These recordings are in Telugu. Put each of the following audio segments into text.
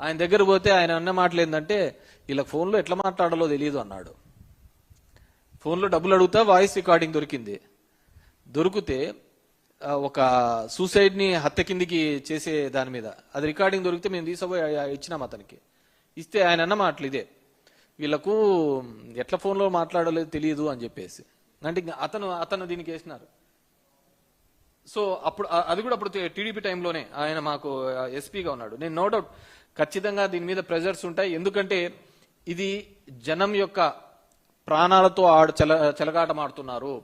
ఆయన దగ్గర పోతే ఆయన అన్న మాటలు ఏంటంటే ఇలా ఫోన్లో ఎట్లా మాట్లాడాలో తెలియదు అన్నాడు. ఫోన్లో డబ్బులు అడుగుతా వాయిస్ రికార్డింగ్ దొరికింది. దొరికితే ఒక సూసైడ్ని హత్య కిందికి చేసే దాని మీద అది రికార్డింగ్ దొరికితే మేము తీసుకుపోయి ఇచ్చినాం అతనికి. ఇస్తే ఆయన అన్న మాటలు ఇదే, వీళ్ళకు ఎట్లా ఫోన్లో మాట్లాడలేదు తెలియదు అని చెప్పేసి. అంటే అతను దీనికి వేసినారు. సో అప్పుడు అది కూడా అప్పుడు టీడీపీ టైంలోనే ఆయన మాకు ఎస్పీగా ఉన్నాడు. నేను నో డౌట్ ఖచ్చితంగా దీని మీద ప్రెజర్స్ ఉంటాయి. ఎందుకంటే ఇది జనం యొక్క ప్రాణాలతో చెలగాటమాడుతున్నారు,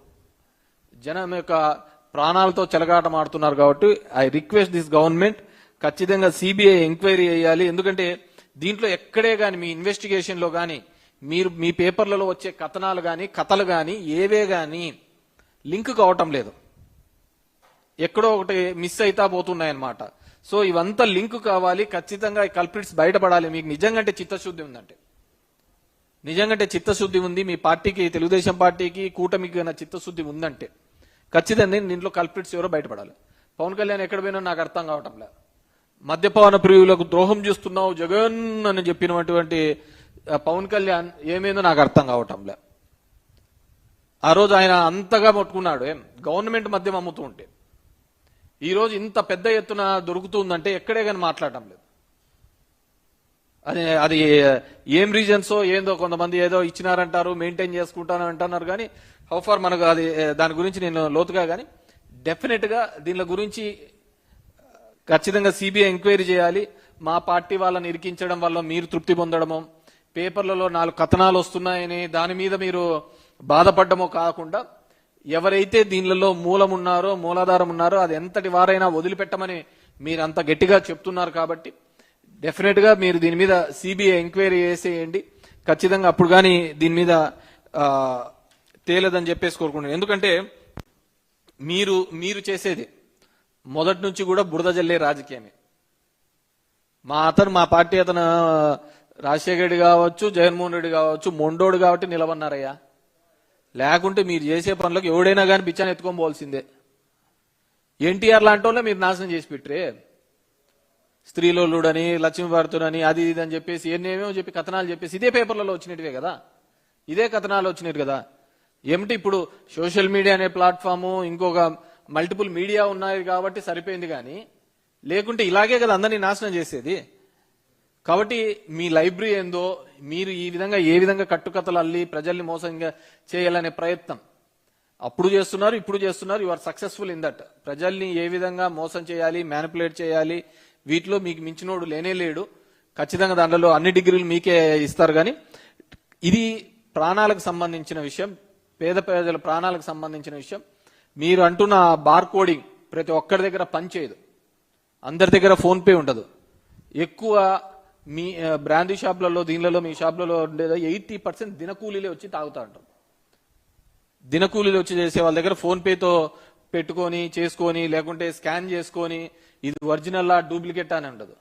జనం యొక్క ప్రాణాలతో చెలగాటమాడుతున్నారు. కాబట్టి ఐ రిక్వెస్ట్ దిస్ గవర్నమెంట్ ఖచ్చితంగా సిబిఐ ఎంక్వైరీ చేయాలి. ఎందుకంటే దీంట్లో ఎక్కడే కానీ మీ ఇన్వెస్టిగేషన్లో కానీ మీరు మీ పేపర్లలో వచ్చే కథనాలు కానీ కథలు కానీ ఏవే కానీ లింక్ కావటం లేదు, ఎక్కడో ఒకటి మిస్ అయితా పోతున్నాయన్నమాట. సో ఇవంతా లింక్ కావాలి, ఖచ్చితంగా కల్ప్రిట్స్ బయటపడాలి. మీకు నిజంగా చిత్తశుద్ధి ఉందంటే, నిజంగా చిత్తశుద్ధి ఉంది మీ పార్టీకి, తెలుగుదేశం పార్టీకి, కూటమికి చిత్తశుద్ధి ఉందంటే ఖచ్చితంగా దీంట్లో కల్ప్రిట్స్ ఎవరో బయటపడాలి. పవన్ కళ్యాణ్ ఎక్కడ పోయినా నాకు అర్థం కావటం లేదు. మద్యపాన ప్రియులకు ద్రోహం చేస్తున్నావు జగన్ అని చెప్పినటువంటి పవన్ కళ్యాణ్ ఏమైందో నాకు అర్థం కావటం లే. ఆ రోజు ఆయన అంతగా పట్టుకున్నాడు గవర్నమెంట్ మద్యం అమ్ముతూ ఉంటే. ఈ రోజు ఇంత పెద్ద ఎత్తున దొరుకుతుందంటే ఎక్కడే కానీ మాట్లాడటం లేదు. అది ఏం రీజన్సో ఏందో, కొంతమంది ఏదో ఇచ్చినారంటారు, మెయింటైన్ చేసుకుంటాను అంటున్నారు. కానీ హౌఫార్ మనకు అది దాని గురించి నేను లోతుగా కానీ డెఫినెట్ గా దీని గురించి ఖచ్చితంగా సిబిఐ ఎంక్వైరీ చేయాలి. మా పార్టీ వాళ్ళని ఇరికించడం వల్ల మీరు తృప్తి పొందడమో, పేపర్లలో 4 కథనాలు వస్తున్నాయని దాని మీద మీరు బాధపడమో కాకుండా ఎవరైతే దీనిలో మూలాధారం ఉన్నారో అది ఎంతటి వారైనా వదిలిపెట్టమని మీరు అంత గట్టిగా చెప్తున్నారు. కాబట్టి డెఫినెట్ గా మీరు దీని మీద సిబిఐ ఎంక్వైరీ చేసేయండి ఖచ్చితంగా. అప్పుడు కానీ దీని మీద తేలదని చెప్పేసి కోరుకుంటున్నాను. ఎందుకంటే మీరు చేసేది మొదటి నుంచి కూడా బురద జల్లే రాజకీయమే. మా పార్టీ అతను రాజశేఖర రెడ్డి కావచ్చు, జగన్మోహన్ రెడ్డి కావచ్చు, మొండోడు కాబట్టి నిలబన్నారయ్యా. లేకుంటే మీరు చేసే పనులకు ఎవడైనా కానీ బిచ్చాన్ని ఎత్తుకొని పోవాల్సిందే. ఎన్టీఆర్ లాంటి వాళ్ళే మీరు నాశనం చేసి పెట్టరే. స్త్రీలోలుడని, లక్ష్మీభారతుడని, అది ఇది అని చెప్పేసి ఏమేమో చెప్పి కథనాలు చెప్పేసి ఇదే పేపర్లలో వచ్చినట్టువే కదా, ఇదే కథనాలు వచ్చినట్టు కదా. ఏమిటి ఇప్పుడు సోషల్ మీడియా అనే ప్లాట్ఫాము, ఇంకొక మల్టిపుల్ మీడియా ఉన్నాయి కాబట్టి సరిపోయింది. కానీ లేకుంటే ఇలాగే కదా అందరినీ నాశనం చేసేది. కాబట్టి మీ లైబ్రరీ ఏందో, మీరు ఈ విధంగా ఏ విధంగా కట్టుకథలు అల్లి ప్రజల్ని మోసంగా చేయాలనే ప్రయత్నం అప్పుడు చేస్తున్నారు, ఇప్పుడు చేస్తున్నారు. You are successful in that. ప్రజల్ని ఏ విధంగా మోసం చేయాలి, మ్యానిపులేట్ చేయాలి, వీటిలో మీకు మించినోడు లేనే లేడు. ఖచ్చితంగా దాంట్లో అన్ని డిగ్రీలు మీకే ఇస్తారు. కానీ ఇది ప్రాణాలకు సంబంధించిన విషయం, పేద ప్రజల ప్రాణాలకు సంబంధించిన విషయం. మీరు అంటున్న బార్ కోడింగ్ ప్రతి ఒక్కరి దగ్గర పనిచేయదు, అందరి దగ్గర ఫోన్పే ఉండదు. ఎక్కువ మీ బ్రాండీ షాప్లలో దీనిలలో మీ షాప్లలో ఉండేది 80% దినకూలీలే వచ్చి తాగుతా ఉంటారు. దినకూలీలు వచ్చి చేసే వాళ్ళ దగ్గర ఫోన్పేతో పెట్టుకొని చేసుకొని, లేకుంటే స్కాన్ చేసుకొని ఇది ఒరిజినల్ డూప్లికేట్ అని ఉండదు.